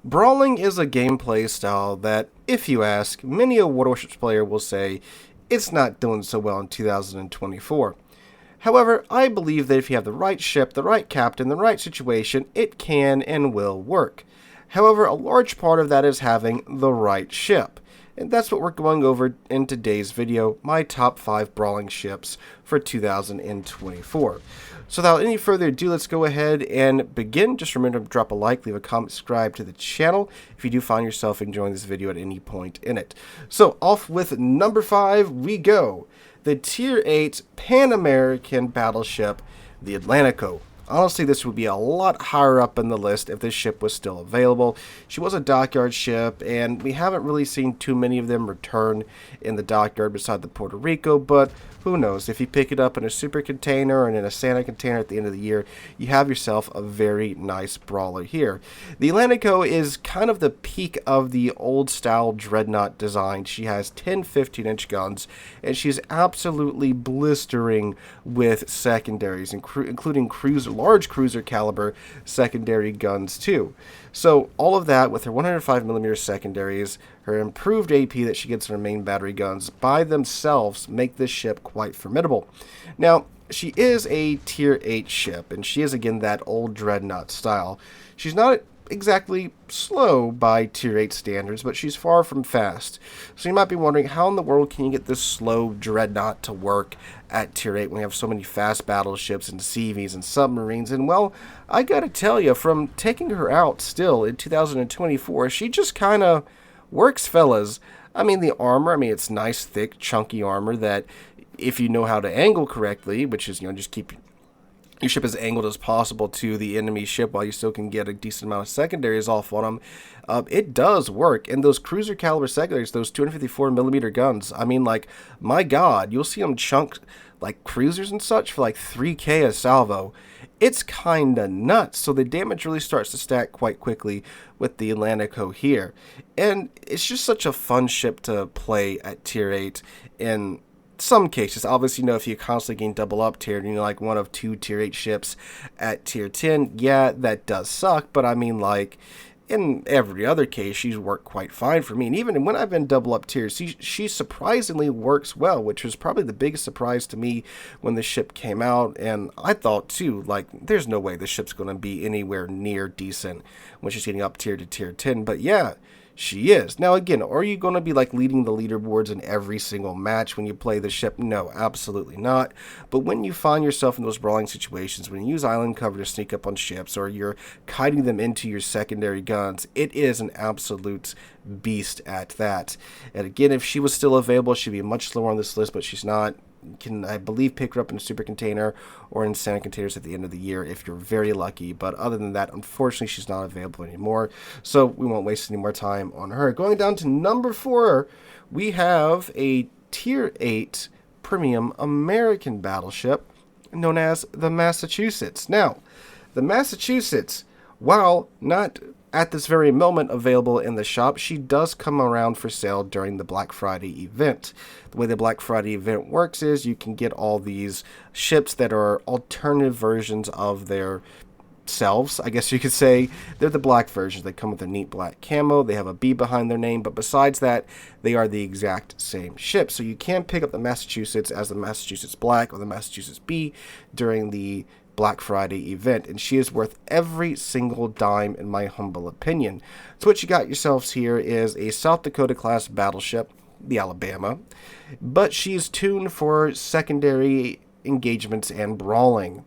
Brawling is a gameplay style that, if you ask, many a Warships player will say it's not doing so well in 2024. However, I believe that if you have the right ship, the right captain, the right situation, it can and will work. However, a large part of that is having the right ship. And that's what we're going over in today's video, my top 5 brawling ships for 2024. So without any further ado, let's go ahead and begin. Just remember to drop a like, leave a comment, subscribe to the channel if you do find yourself enjoying this video at any point in it. So off with number 5 we go. The Tier 8 Pan-American battleship, the Atlantico. Honestly, this would be a lot higher up in the list if this ship was still available. She was a dockyard ship, and we haven't really seen too many of them return in the dockyard beside the Puerto Rico, but who knows? If you pick it up in a super container and in a Santa container at the end of the year, you have yourself a very nice brawler here. The Atlantico is kind of the peak of the old style dreadnought design. She has 10 15-inch guns, and she's absolutely blistering with secondaries, including large cruiser caliber secondary guns too. So all of that with her 105mm secondaries, her improved AP that she gets in her main battery guns by themselves make this ship quite formidable. Now, she is a tier 8 ship, and she is again that old dreadnought style. She's not exactly slow by tier 8 standards, but she's far from fast. So you might be wondering, how in the world can you get this slow dreadnought to work at tier 8 when we have so many fast battleships and CVs and submarines? And well, I gotta tell you, from taking her out still in 2024, she just kind of works, fellas. I mean, the armor, it's nice, thick, chunky armor that if you know how to angle correctly, which is, just keep your ship as angled as possible to the enemy ship while you still can get a decent amount of secondaries off on them, it does work. And those cruiser caliber secondaries, those 254mm guns, my god, you'll see them chunk like cruisers and such for like 3k a salvo. It's kinda nuts. So the damage really starts to stack quite quickly with the Atlantico here. And it's just such a fun ship to play at tier 8 in some cases. Obviously, if you constantly gain double up tier, and you're like one of 2 tier 8 ships at tier 10, yeah, that does suck. But in every other case, she's worked quite fine for me. And even when I've been double up tiers, she surprisingly works well, which was probably the biggest surprise to me when the ship came out. And I thought too, there's no way the ship's going to be anywhere near decent when she's getting up tier to tier 10. But yeah, she is. Now again, are you going to be leading the leaderboards in every single match when you play the ship? No, absolutely not. But when you find yourself in those brawling situations, when you use island cover to sneak up on ships, or you're kiting them into your secondary guns, it is an absolute beast at that. And again, if she was still available, she'd be much slower on this list, but she's not. You can, I believe, pick her up in a super container or in Santa containers at the end of the year if you're very lucky. But other than that, unfortunately, she's not available anymore. So we won't waste any more time on her. Going down to number 4, we have a tier 8 premium American battleship known as the Massachusetts. Now, the Massachusetts, while not at this very moment available in the shop, she does come around for sale during the Black Friday event. The way the Black Friday event works is you can get all these ships that are alternative versions of their selves, I guess you could say. They're the black versions. They come with a neat black camo. They have a B behind their name, but besides that, they are the exact same ship. So you can pick up the Massachusetts as the Massachusetts Black or the Massachusetts B during the Black Friday event, and she is worth every single dime in my humble opinion. So what you got yourselves here is a South Dakota class battleship, the Alabama, but she's tuned for secondary engagements and brawling,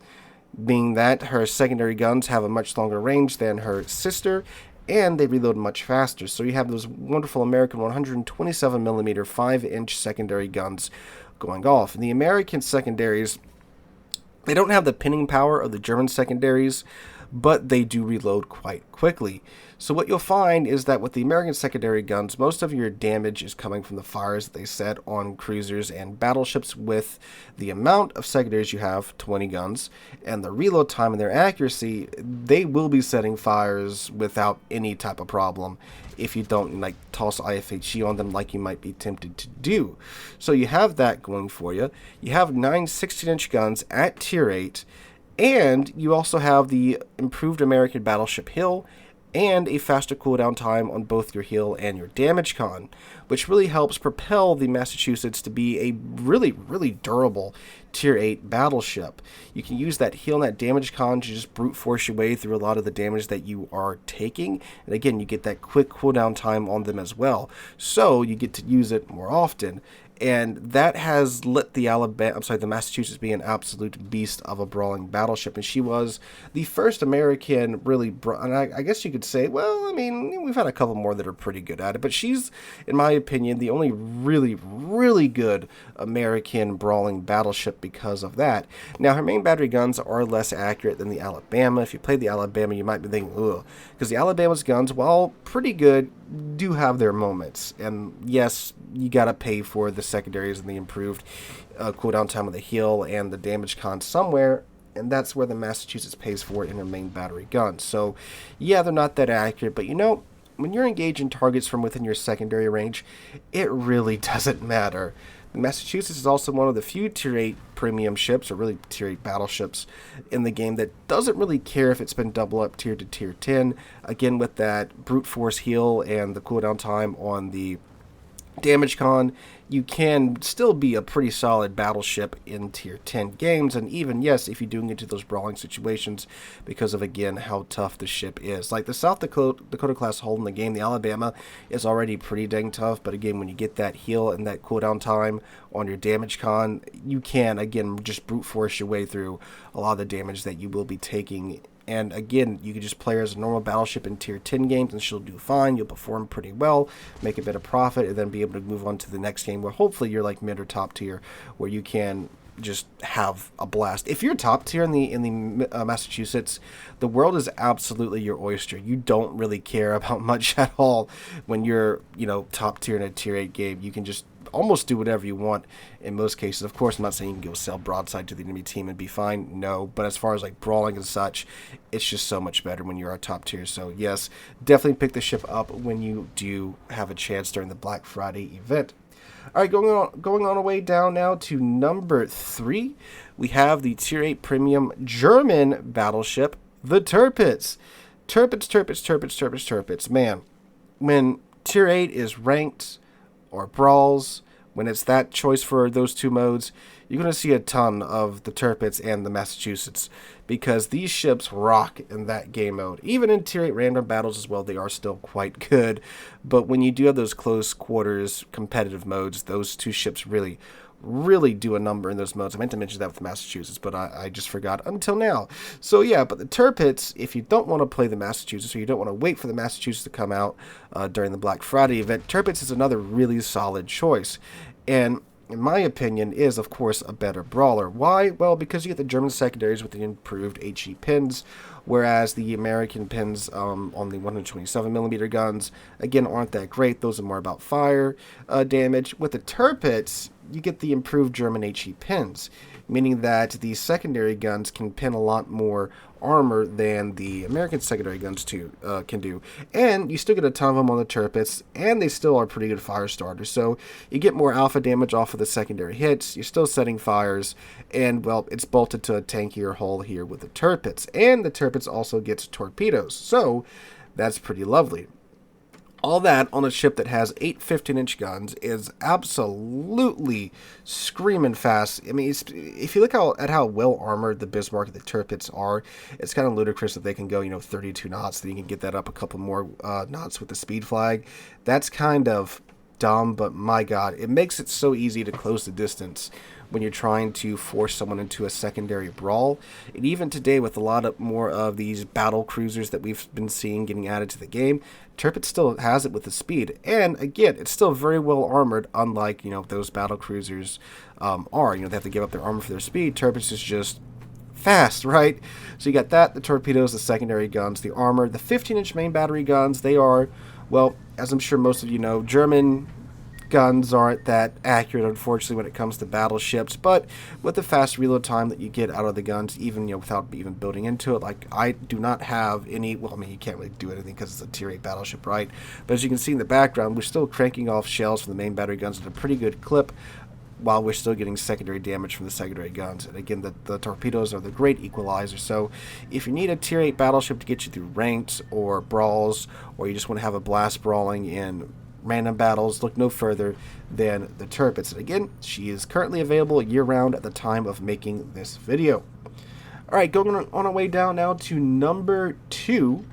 being that her secondary guns have a much longer range than her sister, and they reload much faster. So you have those wonderful American 127mm 5-inch secondary guns going off. And the American secondaries, they don't have the pinning power of the German secondaries, but they do reload quite quickly. So what you'll find is that with the American secondary guns, most of your damage is coming from the fires that they set on cruisers and battleships. With the amount of secondaries you have, 20 guns, and the reload time and their accuracy, they will be setting fires without any type of problem if you don't toss IFHE on them like you might be tempted to do. So you have that going for you. You have 9 16-inch guns at tier 8, and you also have the improved American battleship Hill and a faster cooldown time on both your heal and your damage con, which really helps propel the Massachusetts to be a really, really durable Tier 8 battleship. You can use that heal and that damage con to just brute force your way through a lot of the damage that you are taking, and again, you get that quick cooldown time on them as well, so you get to use it more often. And that has let the Massachusetts be an absolute beast of a brawling battleship. And she was the first American and I guess you could say, well, I mean, we've had a couple more that are pretty good at it, but she's, in my opinion, the only really, really good American brawling battleship because of that. Now, her main battery guns are less accurate than the Alabama. If you played the Alabama, you might be thinking, ugh, because the Alabama's guns, while pretty good, do have their moments. And yes, you gotta pay for the secondaries and the improved cooldown time of the heal and the damage con somewhere, and that's where the Massachusetts pays for it in her main battery guns. So yeah, they're not that accurate, but you know, when you're engaging targets from within your secondary range, it really doesn't matter. The Massachusetts is also one of the few Tier 8 premium ships, or really Tier 8 battleships, in the game that doesn't really care if it's been double up tier to Tier 10. Again, with that brute force heal and the cooldown time on the damage con, you can still be a pretty solid battleship in Tier 10 games, and even, yes, if you do get into those brawling situations, because of, again, how tough the ship is. Like the South Dakota class hull in the game, the Alabama is already pretty dang tough, but again, when you get that heal and that cooldown time on your damage con, you can, again, just brute force your way through a lot of the damage that you will be taking. And again, you can just play her as a normal battleship in Tier 10 games, and she'll do fine. You'll perform pretty well, make a bit of profit, and then be able to move on to the next game where hopefully you're like mid or top tier, where you can just have a blast. If you're top tier in the Massachusetts, the world is absolutely your oyster. You don't really care about much at all when you're, top tier in a Tier 8 game. You can just almost do whatever you want in most cases. Of course, I'm not saying you can go sail broadside to the enemy team and be fine. No, but as far as like brawling and such, it's just so much better when you're a top tier. So yes, definitely pick the ship up when you do have a chance during the Black Friday event. All right, going on our way down now to number 3, we have the Tier 8 premium German battleship, the Tirpitz. Tirpitz. Man, when Tier 8 is ranked or brawls, when it's that choice for those two modes, you're going to see a ton of the Tirpitz and the Massachusetts, because these ships rock in that game mode. Even in Tier 8 random battles as well, they are still quite good. But when you do have those close quarters competitive modes, those two ships really do a number in those modes. I meant to mention that with Massachusetts, but I just forgot until now. So yeah, but the Tirpitz, if you don't want to play the Massachusetts, or you don't want to wait for the Massachusetts to come out during the Black Friday event, Tirpitz is another really solid choice. And in my opinion, is of course a better brawler. Why? Well, because you get the German secondaries with the improved HE pins, whereas the American pins on the 127mm guns, again, aren't that great. Those are more about fire damage. With the Tirpitz, you get the improved German HE pins, meaning that the secondary guns can pin a lot more armor than the American secondary guns can do. And you still get a ton of them on the Tirpitz, and they still are pretty good fire starters. So you get more alpha damage off of the secondary hits, you're still setting fires, and, well, it's bolted to a tankier hull here with the Tirpitz. And the Tirpitz also gets torpedoes, so that's pretty lovely. All that on a ship that has 8 15-inch guns is absolutely screaming fast. I mean, if you look at how well armored the Bismarck and the Tirpitz are, it's kind of ludicrous that they can go, 32 knots. Then you can get that up a couple more knots with the speed flag. That's kind of dumb, but my God, it makes it so easy to close the distance when you're trying to force someone into a secondary brawl. And even today, with a lot more of these battle cruisers that we've been seeing getting added to the game, Tirpitz still has it with the speed. And again, it's still very well armored, unlike, those battle cruisers are. They have to give up their armor for their speed. Tirpitz is just fast, right? So you got that, the torpedoes, the secondary guns, the armor, the 15-inch main battery guns. They are, well, as I'm sure most of you know, German guns aren't that accurate, unfortunately, when it comes to battleships, but with the fast reload time that you get out of the guns, even without even building into it, like I do not have any. Well, I mean, you can't really do anything because it's a Tier 8 battleship, right? But as you can see in the background, we're still cranking off shells from the main battery guns at a pretty good clip. while we're still getting secondary damage from the secondary guns. And again, the torpedoes are the great equalizer. So if you need a tier 8 battleship to get you through ranked or brawls, or you just want to have a blast brawling in random battles, look no further than the Tirpitz. And again, she is currently available year-round at the time of making this video. Alright, going on our way down now to number 2,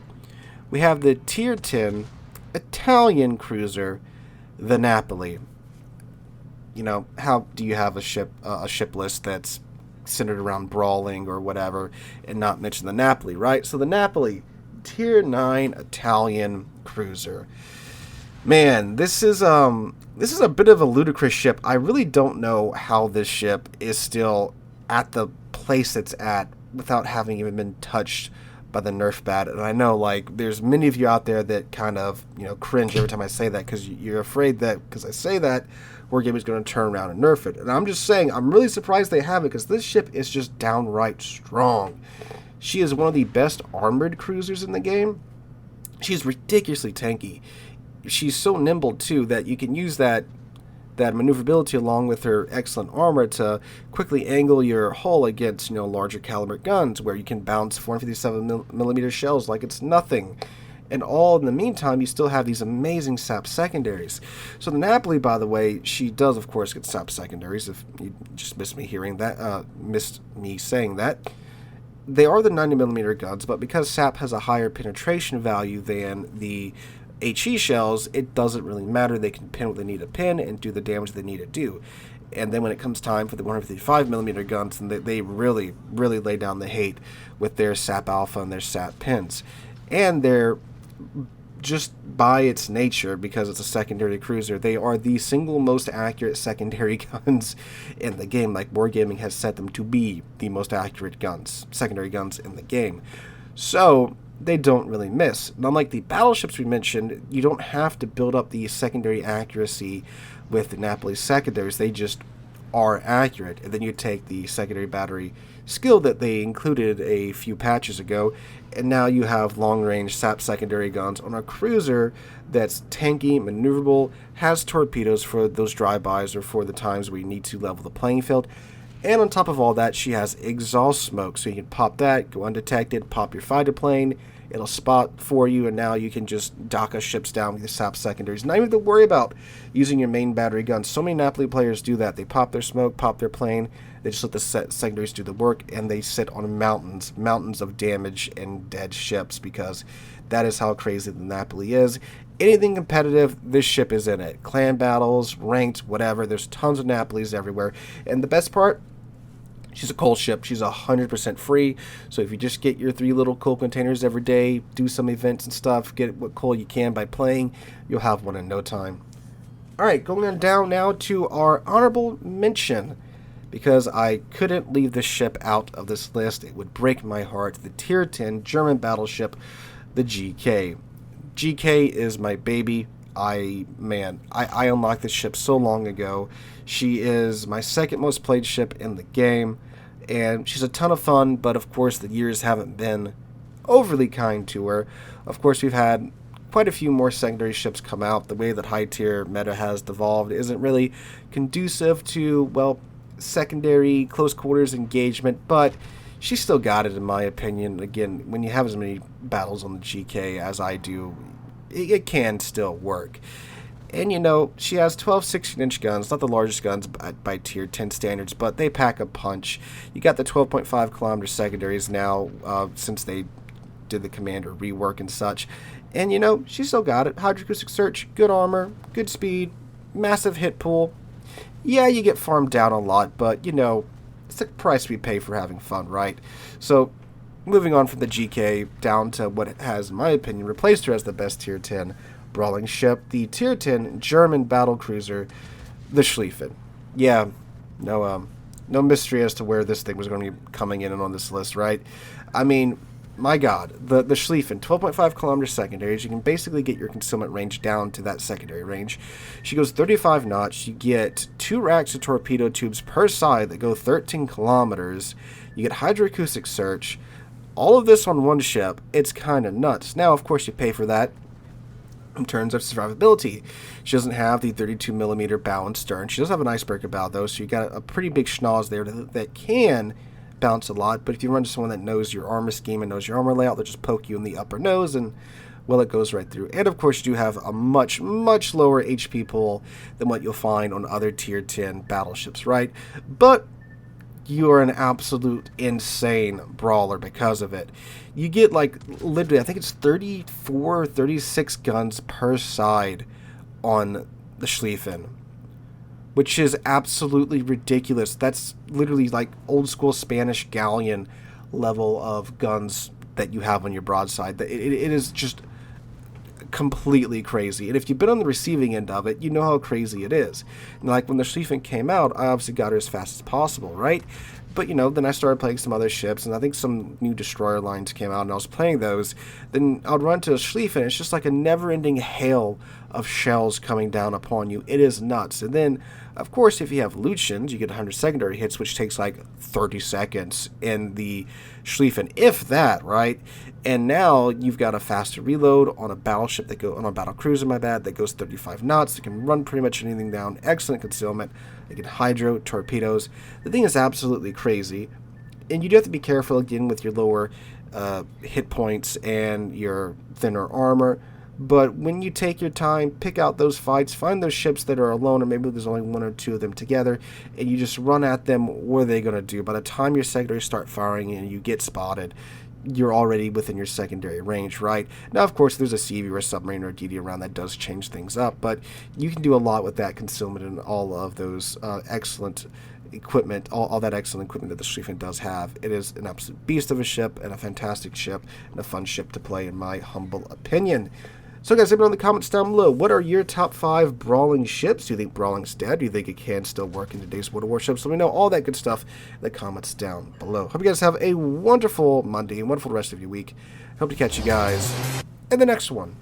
we have the tier 10 Italian cruiser, the Napoli. You know, how do you have a ship list that's centered around Brawling or whatever and not mention the Napoli, right? So the Napoli, tier 9 Italian cruiser. Man, this is a bit of a ludicrous ship. I really don't know how this ship is still at the place it's at without having even been touched by the nerf bat. And I know, like, there's many of you out there that kind of, you know, cringe every time I say that because you're afraid that because I say that, Wargaming is going to turn around and nerf it. And I'm just saying, I'm really surprised they haven't, because this ship is just downright strong. She is one of the best armored cruisers in the game. She's ridiculously tanky. She's so nimble too that you can use that maneuverability along with her excellent armor to quickly angle your hull against, you know, larger caliber guns where you can bounce 457mm shells like it's nothing. And all in the meantime, you still have these amazing sap secondaries. So the Napoli, by the way, she does of course get sap secondaries. If you just missed me saying that, they are the 90mm guns, but because sap has a higher penetration value than the HE shells, it doesn't really matter. They can pin what they need to pin and do the damage they need to do. And then when it comes time for the 155mm guns, then they really, really lay down the hate with their sap alpha and their sap pins. And they're just by its nature, because it's a secondary cruiser, they are the single most accurate secondary guns in the game. Like, Wargaming has set them to be the most accurate secondary guns in the game. So they don't really miss. And unlike the battleships we mentioned, you don't have to build up the secondary accuracy with the Napoli secondaries. They just are accurate. And then you take the secondary battery skill that they included a few patches ago, and now you have long-range sap secondary guns on a cruiser that's tanky, maneuverable, has torpedoes for those drive-bys or for the times where you need to level the playing field. And on top of all that, she has exhaust smoke, so you can pop that, go undetected, pop your fighter plane, it'll spot for you, and now you can just dock ships down with your sap secondaries. Not even to worry about using your main battery guns. So many Napoli players do that. They pop their smoke, pop their plane, they just let the secondaries do the work, and they sit on mountains of damage and dead ships, because that is how crazy the Napoli is. Anything competitive, this ship is in it. Clan battles, ranked, whatever, there's tons of Napolis everywhere. And the best part, she's a coal ship. She's 100% free. So if you just get your 3 little coal containers every day, do some events and stuff, get what coal you can by playing, you'll have one in no time. Alright, going on down now to our honorable mention, because I couldn't leave this ship out of this list. It would break my heart. The tier 10 German battleship, the GK. GK is my baby. I unlocked this ship so long ago. She is my second most played ship in the game, and she's a ton of fun, but of course the years haven't been overly kind to her. Of course, we've had quite a few more secondary ships come out. The way that high tier meta has devolved isn't really conducive to, well, secondary close quarters engagement, but she still got it in my opinion. Again, when you have as many battles on the GK as I do, it can still work. And you know, she has 12 16-inch guns, not the largest guns by tier 10 standards, but they pack a punch. You got the 12.5 kilometer secondaries now, since they did the commander rework and such. And you know, she still got it. Hydroacoustic search, good armor, good speed, massive hit pool. Yeah, you get farmed down a lot, but you know, it's the price we pay for having fun, right? So, moving on from the GK down to what has, in my opinion, replaced her as the best tier 10 brawling ship, the tier 10 German battle cruiser, the Schlieffen. Yeah, no mystery as to where this thing was going to be coming in and on this list, right? I mean, my God, the Schlieffen, 12.5 kilometer secondaries. You can basically get your concealment range down to that secondary range. She goes 35 knots. You get 2 racks of torpedo tubes per side that go 13 kilometers. You get hydroacoustic search. All of this on one ship. It's kind of nuts. Now, of course, you pay for that in terms of survivability. She doesn't have the 32mm bow and stern. She does have an icebreaker bow, though, so you got a pretty big schnoz there that can bounce a lot. But if you run to someone that knows your armor scheme and knows your armor layout, they'll just poke you in the upper nose, and, well, it goes right through. And, of course, you do have a much, much lower HP pool than what you'll find on other Tier 10 battleships, right? But you are an absolute insane brawler because of it. You get, like, literally, I think it's 34, 36 guns per side on the Schlieffen, which is absolutely ridiculous. That's literally like old school Spanish galleon level of guns that you have on your broadside. It is just completely crazy. And if you've been on the receiving end of it, you know how crazy it is. And like when the Schlieffen came out, I obviously got her as fast as possible, right? But, you know, then I started playing some other ships, and I think some new destroyer lines came out, and I was playing those. Then I'd run to a Schlieffen, and it's just like a never-ending hail of shells coming down upon you. It is nuts. And then, of course, if you have Lucians, you get 100 secondary hits, which takes like 30 seconds in the Schlieffen, if that, right? And now you've got a faster reload on a battleship on a battle cruiser, that goes 35 knots. It can run pretty much anything down. Excellent concealment. They can hydro torpedoes. The thing is absolutely crazy, and you do have to be careful again with your lower hit points and your thinner armor. But when you take your time, pick out those fights, find those ships that are alone, or maybe there's only one or two of them together, and you just run at them. What are they going to do? By the time your secondaries start firing and you get spotted, you're already within your secondary range, right? Now, of course, there's a CV or a submarine or a DD around that does change things up, but you can do a lot with that concealment and all of those excellent equipment, all that excellent equipment that the Schlieffen does have. It is an absolute beast of a ship and a fantastic ship and a fun ship to play, in my humble opinion. So guys, leave it in the comments down below. What are your top 5 brawling ships? Do you think brawling's dead? Do you think it can still work in today's World of Warships? Let me know all that good stuff in the comments down below. Hope you guys have a wonderful Monday and wonderful rest of your week. Hope to catch you guys in the next one.